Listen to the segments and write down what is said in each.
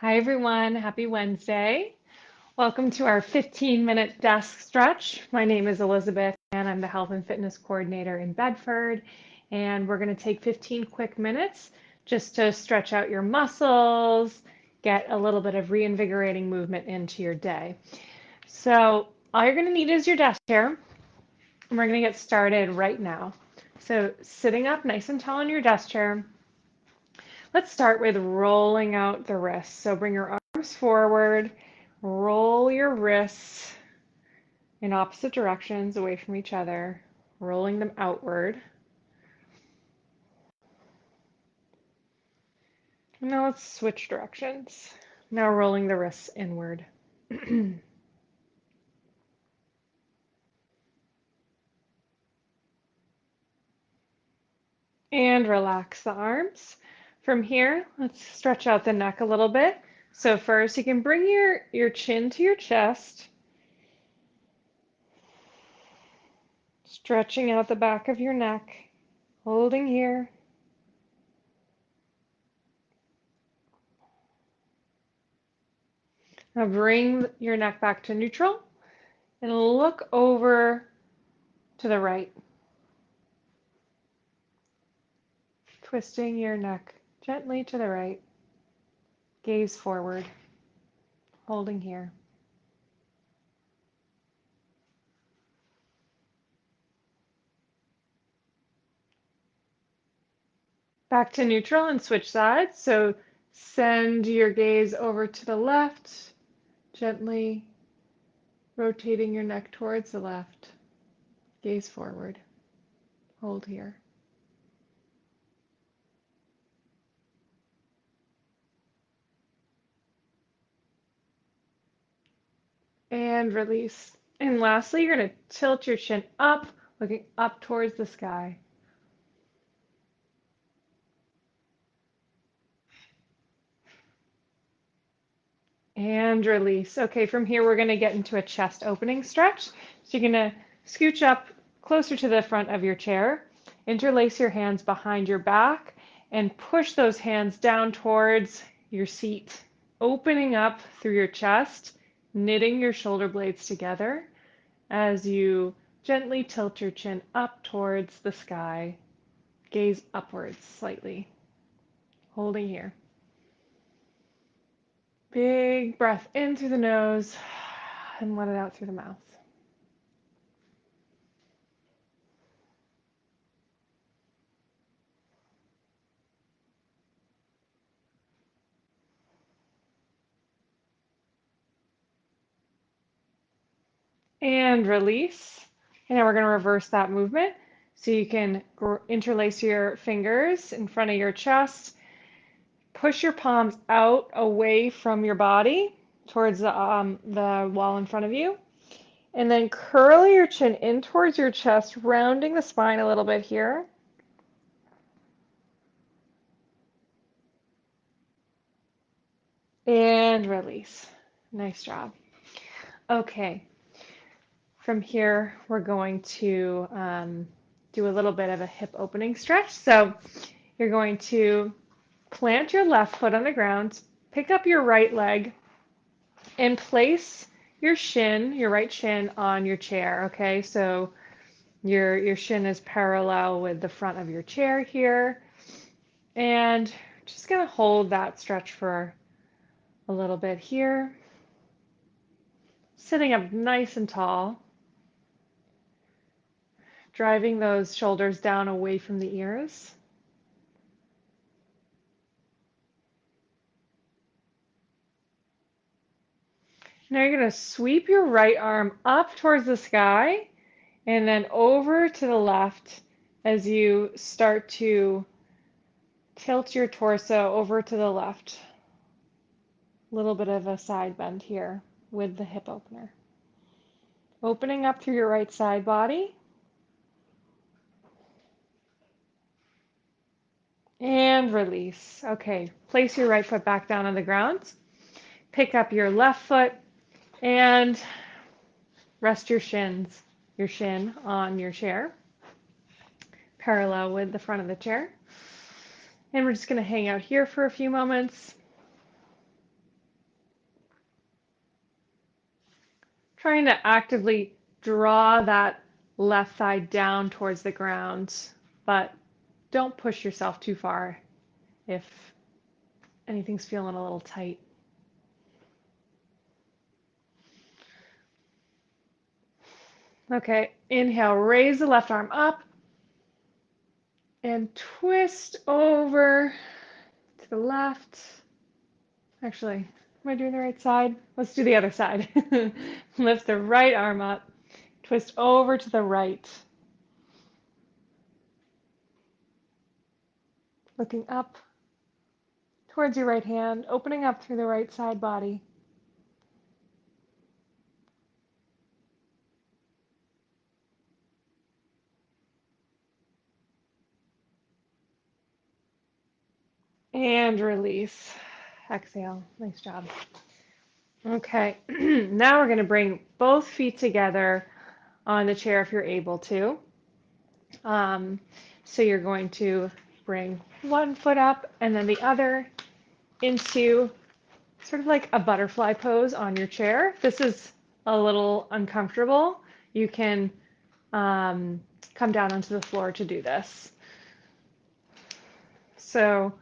Hi everyone, happy Wednesday. Welcome to our 15-minute desk stretch. My name is Elizabeth and I'm the Health and Fitness Coordinator in Bedford. And we're going to take 15 quick minutes just to stretch out your muscles, get a little bit of reinvigorating movement into your day. So all you're going to need is your desk chair. And we're going to get started right now. So sitting up nice and tall in your desk chair. Let's start with rolling out the wrists. So bring your arms forward, roll your wrists in opposite directions away from each other, rolling them outward. And now let's switch directions. Now rolling the wrists inward. And relax the arms. From here, let's stretch out the neck a little bit. So first, you can bring your chin to your chest, stretching out the back of your neck, holding here. Now bring your neck back to neutral and look over to the right, twisting your neck gently to the right, gaze forward, holding here. Back to neutral and switch sides. So send your gaze over to the left, gently rotating your neck towards the left, gaze forward, hold here. And release. And lastly, you're going to tilt your chin up, looking up towards the sky. And release. Okay, from here we're going to get into a chest opening stretch. So you're going to scooch up closer to the front of your chair, interlace your hands behind your back, and push those hands down towards your seat, opening up through your chest, knitting your shoulder blades together as you gently tilt your chin up towards the sky, gaze upwards slightly, holding here. Big breath in through the nose and let it out through the mouth. And release. And now we're going to reverse that movement. So you can interlace your fingers in front of your chest, push your palms out away from your body towards the wall in front of you. And then curl your chin in towards your chest, rounding the spine a little bit here. And release. Nice job. Okay. From here, we're going to do a little bit of a hip opening stretch. So you're going to plant your left foot on the ground, pick up your right leg, and place your shin, your right shin, on your chair. Okay, so your shin is parallel with the front of your chair here. And just gonna hold that stretch for a little bit here. Sitting up nice and tall, driving those shoulders down away from the ears. Now you're going to sweep your right arm up towards the sky and then over to the left as you start to tilt your torso over to the left. A little bit of a side bend here with the hip opener. Opening up through your right side body. And release. Okay, place your right foot back down on the ground. Pick up your left foot and rest your shin on your chair, parallel with the front of the chair. And we're just going to hang out here for a few moments. trying to actively draw that left thigh down towards the ground, but don't push yourself too far if anything's feeling a little tight. Okay, inhale, raise the left arm up and twist over to the left. Actually, am I doing the right side? Let's do the other side. Lift the right arm up, twist over to the right. Looking up towards your right hand, opening up through the right side body. And release. Exhale. Nice job. Okay, now we're going to bring both feet together on the chair if you're able to. So you're going to bring one foot up and then the other into sort of like a butterfly pose on your chair. This is a little uncomfortable. You can come down onto the floor to do this. So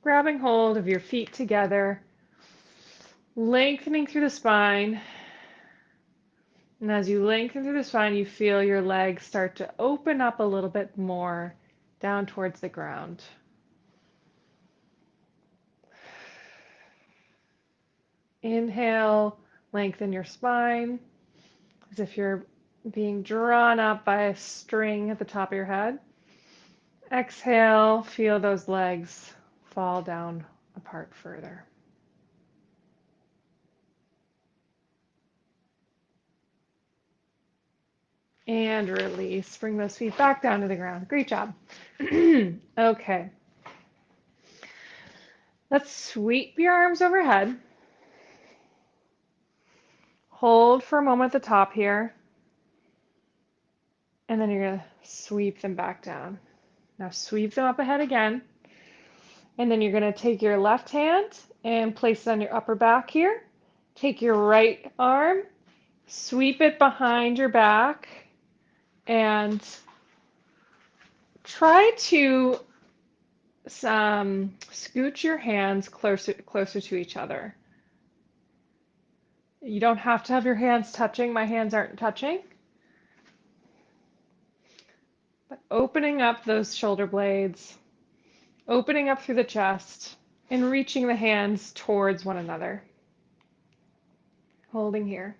grabbing hold of your feet together, lengthening through the spine. And as you lengthen through the spine, you feel your legs start to open up a little bit more down towards the ground. Inhale, lengthen your spine as if you're being drawn up by a string at the top of your head. Exhale, feel those legs fall down apart further. And release. Bring those feet back down to the ground. Great job. Okay. Let's sweep your arms overhead. Hold for a moment at the top here. And then you're going to sweep them back down. Now sweep them up ahead again. And then you're going to take your left hand and place it on your upper back here. Take your right arm, sweep it behind your back, and try to scooch your hands closer to each other. You don't have to have your hands touching. My hands aren't touching. But opening up those shoulder blades, opening up through the chest, and reaching the hands towards one another. Holding here.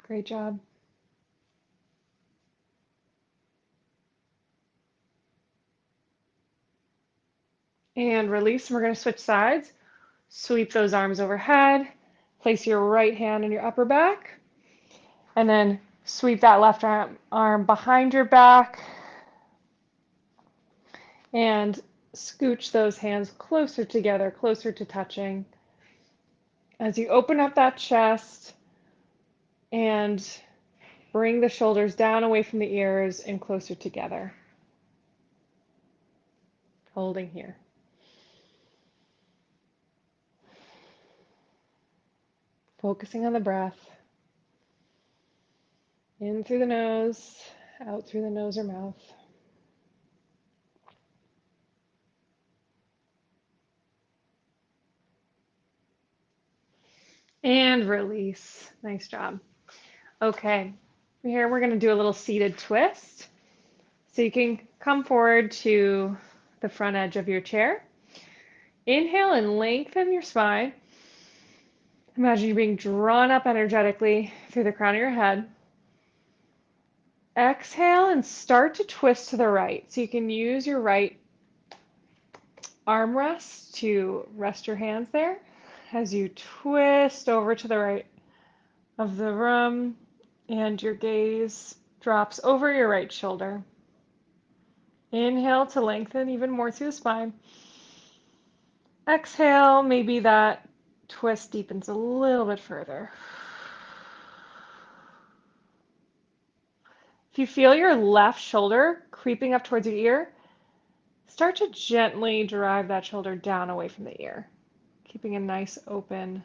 Great job. And release. And we're going to switch sides. Sweep those arms overhead. Place your right hand on your upper back. And then sweep that left arm behind your back. And scooch those hands closer together, closer to touching. As you open up that chest and bring the shoulders down away from the ears and closer together. Holding here. Focusing on the breath. In through the nose, out through the nose or mouth. And release. Nice job. Okay, here we're going to do a little seated twist. So you can come forward to the front edge of your chair. Inhale and lengthen your spine. Imagine you being drawn up energetically through the crown of your head. Exhale and start to twist to the right. So you can use your right armrest to rest your hands there as you twist over to the right of the room and your gaze drops over your right shoulder. Inhale to lengthen even more through the spine. Exhale, maybe that twist deepens a little bit further. If you feel your left shoulder creeping up towards your ear, Start to gently drive that shoulder down away from the ear, keeping a nice open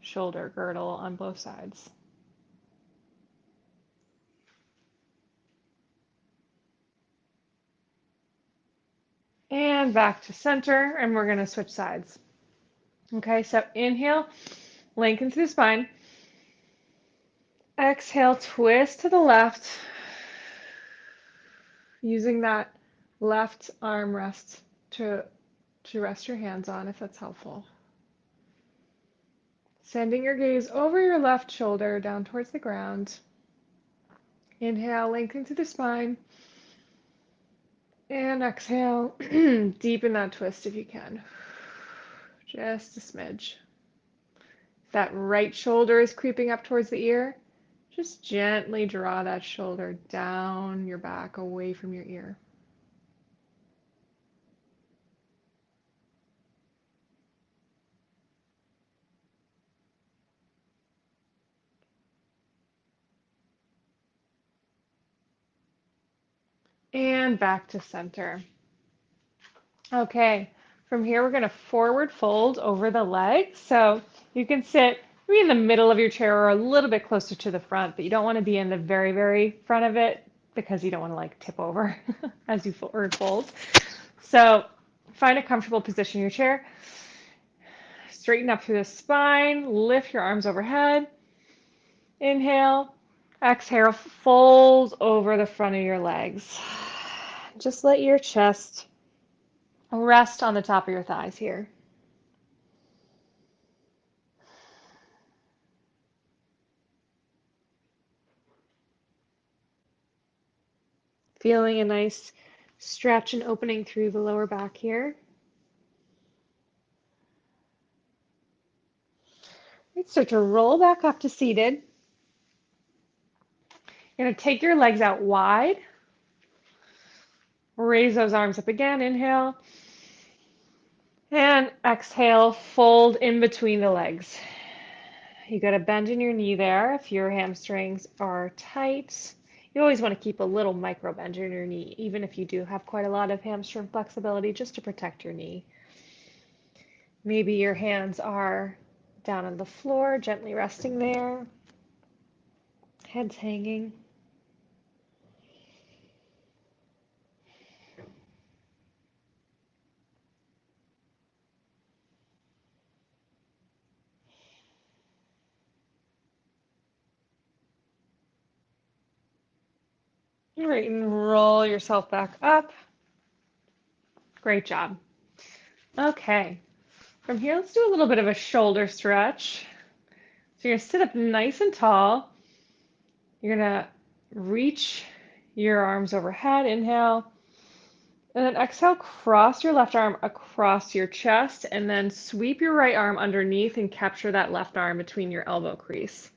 shoulder girdle on both sides. And back to center, and we're going to switch sides. Okay, so inhale, lengthen through the spine. Exhale, twist to the left, using that left arm rest to rest your hands on if that's helpful. Sending your gaze over your left shoulder down towards the ground. Inhale, lengthen through the spine. And exhale, deepen that twist if you can. Just a smidge. If that right shoulder is creeping up towards the ear, just gently draw that shoulder down your back, away from your ear. And back to center. Okay, from here we're going to forward fold over the legs. So you can sit maybe in the middle of your chair or a little bit closer to the front, but you don't want to be in the very, very front of it because you don't want to like tip over as you forward fold. So find a comfortable position in your chair. Straighten up through the spine, lift your arms overhead. Inhale, exhale, fold over the front of your legs. Just let your chest rest on the top of your thighs here. Feeling a nice stretch and opening through the lower back here. Start to roll back up to seated. You're going to take your legs out wide. Raise those arms up again. Inhale. And exhale, fold in between the legs. You got to bend in your knee there if your hamstrings are tight. You always want to keep a little micro bend in your knee, even if you do have quite a lot of hamstring flexibility, just to protect your knee. Maybe your hands are down on the floor, gently resting there. Heads hanging. Great, and roll yourself back up. Great job. Okay, from here, let's do a little bit of a shoulder stretch. So you're gonna sit up nice and tall. You're gonna reach your arms overhead, inhale. And then exhale, cross your left arm across your chest, and then sweep your right arm underneath and capture that left arm between your elbow crease.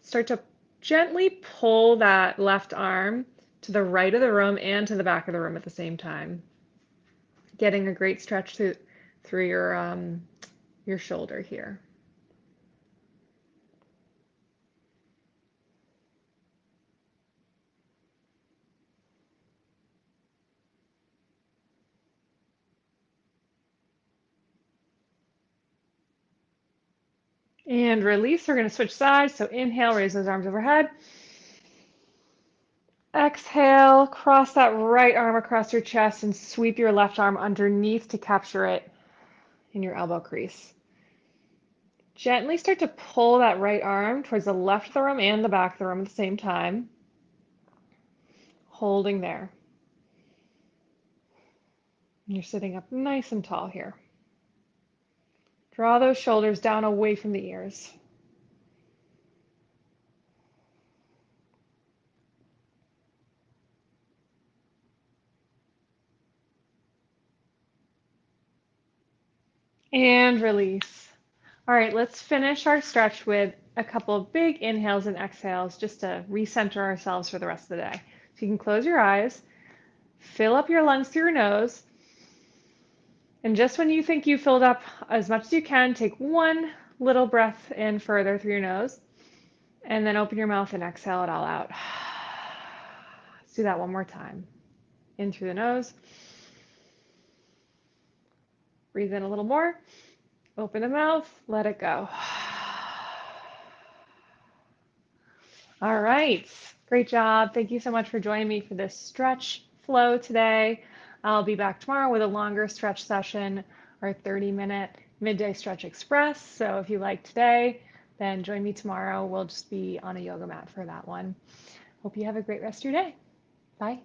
Start to gently pull that left arm to the right of the room and to the back of the room at the same time. Getting a great stretch through your shoulder here. And release. We're going to switch sides. So inhale, raise those arms overhead. Exhale, cross that right arm across your chest and sweep your left arm underneath to capture it in your elbow crease. Gently start to pull that right arm towards the left of the room and the back of the room at the same time. Holding there. And you're sitting up nice and tall here. Draw those shoulders down away from the ears. And release. All right, let's finish our stretch with a couple of big inhales and exhales just to recenter ourselves for the rest of the day. So you can close your eyes, fill up your lungs through your nose, and just when you think you filled up as much as you can, take one little breath in further through your nose, and then open your mouth and exhale it all out. Let's do that one more time. In through the nose, Breathe in a little more. Open the mouth, let it go. All right, great job. Thank you so much for joining me for this stretch flow today. I'll be back tomorrow with a longer stretch session, our 30-minute midday stretch express. So if you like today, then join me tomorrow. We'll just be on a yoga mat for that one. Hope you have a great rest of your day. Bye.